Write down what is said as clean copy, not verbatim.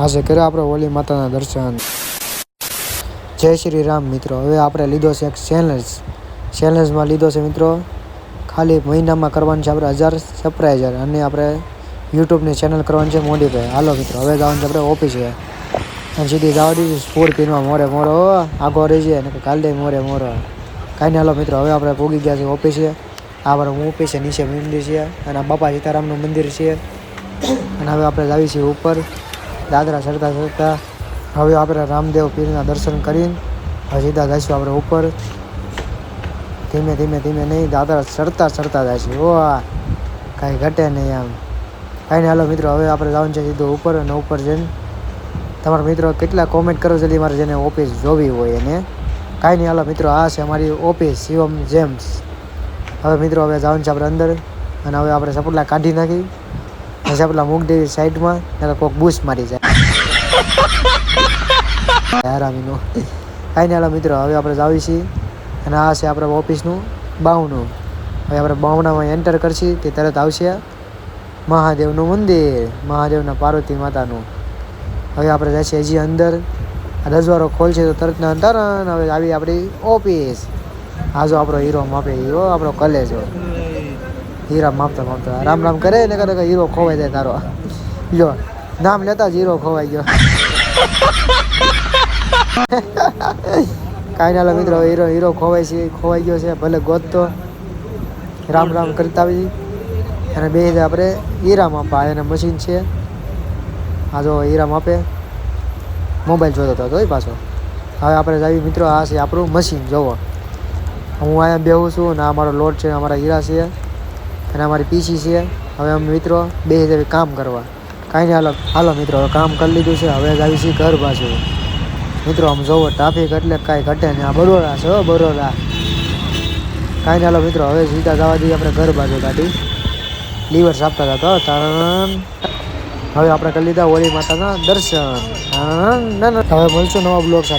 આજે કર્યા આપણે ઓલી માતાના દર્શન. જય શ્રી રામ મિત્રો. હવે આપણે લીધો છે એક ચેલેન્જમાં લીધો છે મિત્રો. ખાલી મહિનામાં કરવાનું છે આપણે 1000 સબસ્ક્રાઈબર અને આપણે યુટ્યુબની ચેનલ કરવાની છે મોડીફાઈ. હાલો મિત્રો હવે જવાનું છે આપણે ઓફિસે અને સીધી જવા દીધી સ્પોર્ટ પીનવા મોરે આગો રહી જાય ને કાલ દે મોરે કાંઈ નહીં. હાલો મિત્રો હવે આપણે પૂગી ગયા છે ઓફિસે. આ વાર હું ઓફિસે નીચે મંદિર છે અને આ બાપા સીતારામનું મંદિર છે અને હવે આપણે જાવી છીએ ઉપર દાદરા ચડતા હવે આપણે રામદેવ પીરના દર્શન કરીને હવે સીધા જઈશું આપણે ઉપર. ધીમે નહીં દાદરા ચડતા જઈશું. ઓ કાંઈ ઘટે નહીં આમ કાંઈ નહીં. હાલો મિત્રો હવે આપણે જવાનું છે સીધું ઉપર અને ઉપર જઈને તમારા મિત્રો કેટલા કોમેન્ટ કરો જલ્દી મારે જેને ઓફિસ જોવી હોય એને. કાંઈ નહીં. હાલો મિત્રો આ છે અમારી ઓફિસ શિવમ જેમ્સ. હવે મિત્રો હવે જવાનું છે આપણે અંદર અને હવે આપણે સપોટલા કાઢી નાખી પછી સપોટલા મૂકી દેવી સાઈડમાં એટલે કોઈક બૂસ મારી જાય આરામીનો. કાંઈ નહીં. હાલો મિત્રો હવે આપણે જાવી છીએ અને આ છે આપણે ઓફિસનું બાવણું. હવે આપણે બાવણામાં એન્ટર કરશી તે તરત આવશે મહાદેવનું મંદિર, મહાદેવના પાર્વતી માતાનું. હવે આપણે જઈશું હજી અંદર. આ રજવાડો ખોલશે તો તરત હવે આવી આપણી ઓફિસ. આ જો આપણો હીરો માપે હીરો આપણો કલેજો હીરા માપતા રામ રામ કરે ને કરે હીરો ખોવાઈ જાય તારો. લો નામ લેતા જ હીરો ખોવાઈ ગયો. કાંઈ ના મિત્રો હીરો ખોવાઈ ગયો છે. ભલે ગોતતો રામ રામ કરતા આવી અને બે આપણે હીરા માપા એને મશીન છે. આ જો હીરા માપે મોબાઈલ જોતો હતો તોય પાછો. હવે આપણે જાવી મિત્રો આ છે આપણું મશીન. જોવો હું અહીંયા બેહું છું અને આ મારો લોટ છે, અમારા હીરા છે અને અમારી પીસી છે. હવે અમે મિત્રો બે જવી કામ કરવા. કાંઈ નહીં. હાલો મિત્રો હવે કામ કરી લીધું છે. હવે જ આવી છીએ ઘર બાજુ. મિત્રો આમ જોવો ટ્રાફિક એટલે કાંઈ ઘટે નહીં. આ બરોડા છે બરોડા. કાંઈ નહીં. હાલો મિત્રો હવે સીધા જવા દઈએ આપણે ઘર બાજુ ગાડી લીવર સાપતા હતા તારણ. હવે આપણે કરી લીધા ઓલી માતાના દર્શન. હવે મળશું નવા બ્લોગ સાથે.